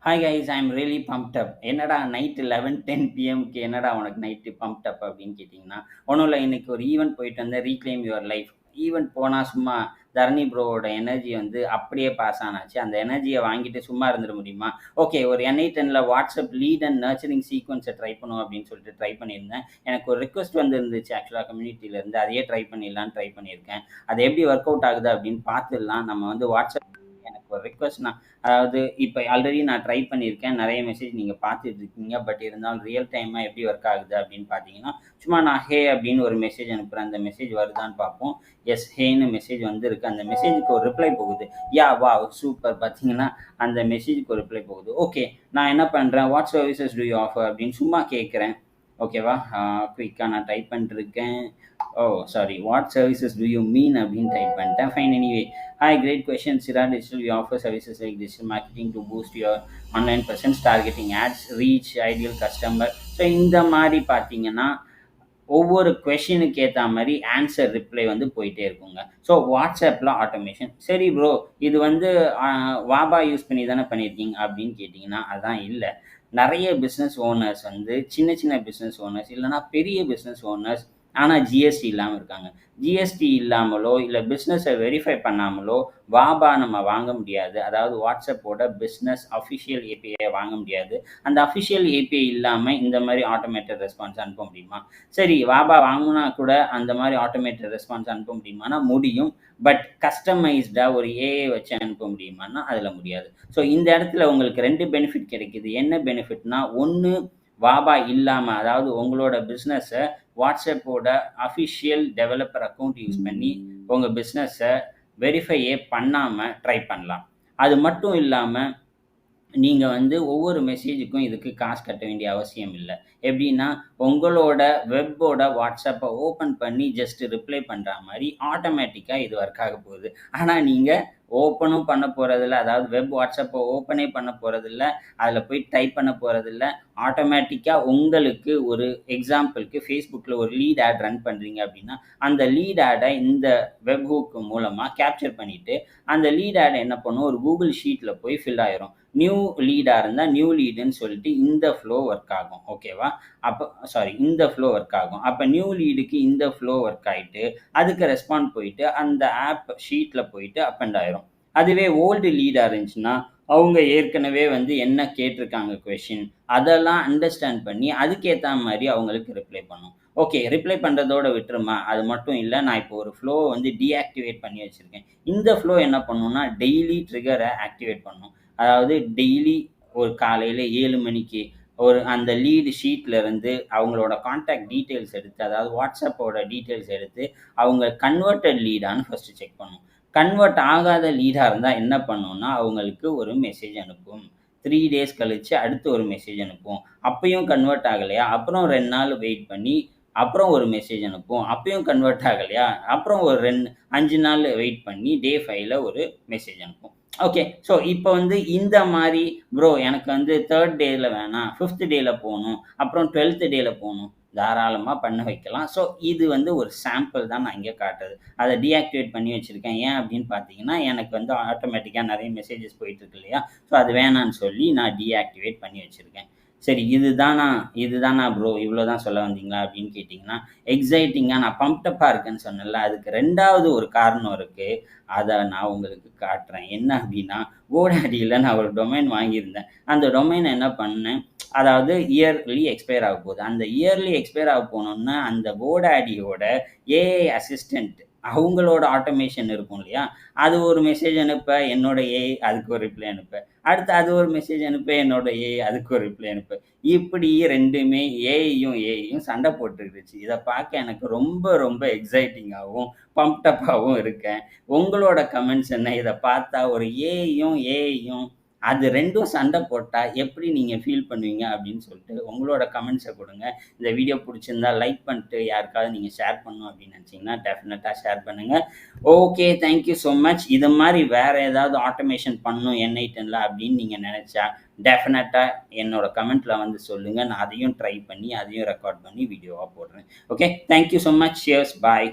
Hi guys, I am really pumped up. என்னடா night 11:10 பிஎம்க்கு என்னடா உனக்கு நைட்டு பம்ப்ட் அப் அப்படின்னு கேட்டிங்கன்னா, ஒன்றும் இல்லை. இன்னைக்கு ஒரு ஈவென்ட் போயிட்டு வந்தேன், ரீக்ளைம் யுவர் லைஃப். ஈவென்ட் போனால் சும்மா தரணி ப்ரோவோட எனர்ஜி வந்து அப்படியே பாஸ் ஆனாச்சு. அந்த எனர்ஜியை வாங்கிட்டு சும்மா இருந்துட முடியுமா? ஓகே, ஒரு NI10ல வாட்ஸ்அப் லீட் அண்ட் நர்ச்சரிங் சீக்வன்ஸை ட்ரை பண்ணுவோம் அப்படின்னு சொல்லிட்டு ட்ரை பண்ணியிருந்தேன். எனக்கு ஒரு ரிக்வெஸ்ட் வந்துருந்துச்சு ஆக்சுவலாக கம்யூனிட்டியிலேருந்து. அதையே ட்ரை பண்ணிடலான்னு ட்ரை பண்ணியிருக்கேன். அது எப்படி ஒர்க் அவுட் ஆகுது அப்படின்னு பார்த்துடலாம். நம்ம வந்து வாட்ஸ்அப் எனக்கு ஒரு ரிக்வெஸ்ட் அதாவது இப்போ ஆல்ரெடி நான் ட்ரை பண்ணியிருக்கேன். நிறைய மெசேஜ் நீங்கள் பார்த்துட்டு இருக்கீங்க. பட் இருந்தாலும் ரியல் டைமாக எப்படி ஒர்க் ஆகுது அப்படின்னு பார்த்தீங்கன்னா, சும்மா நான் ஹே அப்படின்னு ஒரு மெசேஜ் அனுப்புகிறேன். அந்த மெசேஜ் வருதான்னு பார்ப்போம். எஸ் ஹேன்னு மெசேஜ் வந்திருக்கு. அந்த மெசேஜுக்கு ஒரு ரிப்ளை போகுது. யா வா சூப்பர், பார்த்தீங்கன்னா அந்த மெசேஜுக்கு ஒரு ரிப்ளை போகுது. ஓகே, நான் என்ன பண்ணுறேன், what services do you offer அப்படின்னு சும்மா கேட்குறேன். ஓகேவா, குயிக்காக நான் டைப் பண்ணிட்டுருக்கேன். Oh sorry, what services do you mean அப்படின்னு டைப் பண்ணிட்டேன். Fine, anyway. Hi, great question. Sira Digital, we offer services like digital marketing to boost your online presence, targeting ads, reach ideal customer. So இந்த மாதிரி பார்த்தீங்கன்னா, ஒவ்வொரு கொஷினுக்கு ஏற்ற மாதிரி answer reply வந்து போயிட்டே இருக்குங்க. ஸோ வாட்ஸ்அப்பில் ஆட்டோமேஷன். சரி ப்ரோ, இது வந்து வாபா யூஸ் பண்ணி தானே பண்ணியிருக்கீங்க அப்படின்னு கேட்டிங்கன்னா, அதான் இல்லை. நிறைய பிஸ்னஸ் ஓனர்ஸ் வந்து சின்ன சின்ன பிஸ்னஸ் ஓனர்ஸ் இல்லைனா பெரிய பிஸ்னஸ் ஓனர்ஸ், ஆனால் ஜிஎஸ்டி இல்லாமல் இருக்காங்க. ஜிஎஸ்டி இல்லாமலோ இல்லை பிஸ்னஸை வெரிஃபை பண்ணாமலோ வாபா நம்ம வாங்க முடியாது. அதாவது வாட்ஸ்அப்போட பிஸ்னஸ் அஃபிஷியல் ஏபிஐ வாங்க முடியாது. அந்த அஃபிஷியல் ஏபிஐ இல்லாமல் இந்த மாதிரி ஆட்டோமேட்டட் ரெஸ்பான்ஸ் அனுப்ப முடியுமா? சரி, வாபா வாங்கினா கூட அந்த மாதிரி ஆட்டோமேட்டட் ரெஸ்பான்ஸ் அனுப்ப முடியுமானா முடியும். பட் கஸ்டமைஸ்டாக ஒரு ஏஐ வச்சு அனுப்ப முடியுமானா அதில் முடியாது. ஸோ இந்த இடத்துல உங்களுக்கு 2 பெனிஃபிட் கிடைக்குது. என்ன பெனிஃபிட்னா, ஒன்று, வாபா இல்லாமல், அதாவது உங்களோட பிஸ்னஸை வாட்ஸ்அப்போட அஃபிஷியல் டெவலப்பர் அக்கௌண்ட் யூஸ் பண்ணி உங்கள் பிஸ்னஸை வெரிஃபையே பண்ணாமல் ட்ரை பண்ணலாம். அது மட்டும் இல்லாமல் நீங்கள் வந்து ஒவ்வொரு மெசேஜுக்கும் இதுக்கு காசு கட்ட வேண்டிய அவசியம் இல்லை. எப்படின்னா, உங்களோட வெப்போட வாட்ஸ்அப்பை ஓப்பன் பண்ணி ஜஸ்ட் ரிப்ளை பண்ணுற மாதிரி ஆட்டோமேட்டிக்காக இது ஒர்க் ஆக போகுது. ஆனால் நீங்கள் ஓப்பனும் பண்ண போகிறதில்ல, அதாவது வெப் வாட்ஸ்அப்பை ஓப்பனே பண்ண போகிறதில்ல, அதில் போய் டைப் பண்ண போகிறதில்ல. ஆட்டோமேட்டிக்காக உங்களுக்கு ஒரு எக்ஸாம்பிளுக்கு ஃபேஸ்புக்கில் ஒரு லீட் ஆட் ரன் பண்ணுறீங்க அப்படின்னா, அந்த லீட் ஆடை இந்த வெப் ஹூக் மூலமாக கேப்சர் பண்ணிவிட்டு அந்த லீட் ஆடை என்ன பண்ணும், ஒரு கூகுள் ஷீட்டில் போய் ஃபில் ஆயிரும். நியூ லீடாக இருந்தால் நியூ லீடுன்னு சொல்லிட்டு இந்த ஃப்ளோ ஒர்க் ஆகும். ஓகேவா, அப்போ சாரி, இந்த ஃப்ளோ ஒர்க் ஆகும். அப்போ நியூ லீடுக்கு இந்த ஃப்ளோ ஒர்க் ஆகிட்டு அதுக்கு ரெஸ்பாண்ட் போயிட்டு அந்த ஆப் ஷீட்டில் போயிட்டு அப் அண்ட் ஆயிரும். அதுவே ஓல்டு லீடாக இருந்துச்சுன்னா, அவங்க ஏற்கனவே வந்து என்ன கேட்டிருக்காங்க கொஷின், அதெல்லாம் அண்டர்ஸ்டாண்ட் பண்ணி அதுக்கேற்ற மாதிரி அவங்களுக்கு ரிப்ளை பண்ணும். ஓகே, ரிப்ளை பண்ணுறதோட விட்டுருமா? அது மட்டும் இல்லை, நான் இப்போ ஒரு ஃப்ளோவை வந்து டீஆக்டிவேட் பண்ணி வச்சுருக்கேன். இந்த ஃப்ளோ என்ன பண்ணுன்னா, டெய்லி ட்ரிகரை ஆக்டிவேட் பண்ணும். அதாவது டெய்லி ஒரு காலையில் 7 மணிக்கு ஒரு அந்த லீடு ஷீட்லேருந்து அவங்களோட கான்டாக்ட் டீட்டெயில்ஸ் எடுத்து, அதாவது வாட்ஸ்அப்போட டீட்டெயில்ஸ் எடுத்து அவங்க கன்வெர்ட்டட் லீடான்னு ஃபஸ்ட்டு செக் பண்ணும். கன்வெர்ட் ஆகாத லீடாக இருந்தால் என்ன பண்ணுன்னா, அவங்களுக்கு ஒரு மெசேஜ் அனுப்பும். 3 டேஸ் கழித்து அடுத்து ஒரு மெசேஜ் அனுப்பும். அப்பயும் கன்வெர்ட் ஆகலையா, அப்புறம் 2 நாள் வெயிட் பண்ணி அப்புறம் ஒரு மெசேஜ் அனுப்பும். அப்பயும் கன்வெர்ட் ஆகலையா, அப்புறம் ஒரு 5 நாள் வெயிட் பண்ணி டே 5ல ஒரு மெசேஜ் அனுப்பும். ஓகே, ஸோ இப்போ வந்து இந்த மாதிரி ப்ரோ எனக்கு வந்து 3rd டேயில் வேணாம், 5th டேயில் போகணும், அப்புறம் 12th டேயில் போகணும், தாராளமாக பண்ண வைக்கலாம். ஸோ இது வந்து ஒரு சாம்பிள் தான் நான் இங்கே காட்டுறது. அதை டீஆக்டிவேட் பண்ணி வச்சுருக்கேன். ஏன் அப்படின்னு பார்த்தீங்கன்னா, எனக்கு வந்து ஆட்டோமேட்டிக்காக நிறைய மெசேஜஸ் போயிட்டுருக்கு இல்லையா, ஸோ அது வேணான்னு சொல்லி நான் டீஆக்டிவேட் பண்ணி வச்சுருக்கேன். சரி, இதுதானா ப்ரோ, இவ்வளோ தான் சொல்ல வந்தீங்களா அப்படின்னு கேட்டிங்கன்னா, எக்ஸைட்டிங்காக நான் பம்ப்டப்பாக இருக்கேன்னு சொன்னேன்ல, அதுக்கு 2வது ஒரு காரணம் இருக்குது. அதை நான் உங்களுக்கு காட்டுறேன். என்ன அப்படின்னா, GoDaddyயில் நான் ஒரு டொமைன் வாங்கியிருந்தேன். அந்த டொமைனை என்ன பண்ணேன், அதாவது இயர்லி எக்ஸ்பயர் ஆக போகுது. அந்த இயர்லி எக்ஸ்பயர் ஆக போனோன்னா, அந்த GoDaddyயோட ஏஐ அசிஸ்டண்ட் அவங்களோட ஆட்டோமேஷன் இருக்கும் இல்லையா, அது ஒரு மெசேஜ் அனுப்ப என்னோட ஏஐ அதுக்கு ஒரு ரிப்ளை அனுப்ப, அடுத்து அது ஒரு மெசேஜ் அனுப்ப என்னோட ஏஐ அதுக்கு ஒரு ரிப்ளை அனுப்ப, இப்படி 2மே ஏஐயும் சண்டை போட்டுருந்துச்சு. இதை பார்க்க எனக்கு ரொம்ப ரொம்ப எக்ஸைட்டிங்காகவும் பம்ப்டப்பாகவும் இருக்கேன். உங்களோட கமெண்ட்ஸ் என்ன? இதை பார்த்தா ஒரு ஏஐயும் அது 2ம் சண்டை போட்டால் எப்படி நீங்கள் ஃபீல் பண்ணுவீங்க அப்படின்னு சொல்லிட்டு உங்களோட கமெண்ட்ஸை கொடுங்க. இந்த வீடியோ பிடிச்சிருந்தா லைக் பண்ணிட்டு யாருக்காவது நீங்கள் ஷேர் பண்ணணும் அப்படின்னு நினச்சிங்கன்னா டெஃபினட்டாக ஷேர் பண்ணுங்கள். Okay, thank you so much. இது மாதிரி வேறு ஏதாவது ஆட்டோமேஷன் பண்ணணும் NI10ல அப்படின்னு நீங்கள் நினச்சா டெஃபினட்டாக என்னோட கமெண்ட்டில் வந்து சொல்லுங்கள். நான் அதையும் ட்ரை பண்ணி அதையும் ரெக்கார்ட் பண்ணி வீடியோவாக போடுறேன். Okay, thank you so much. Cheers, பாய்.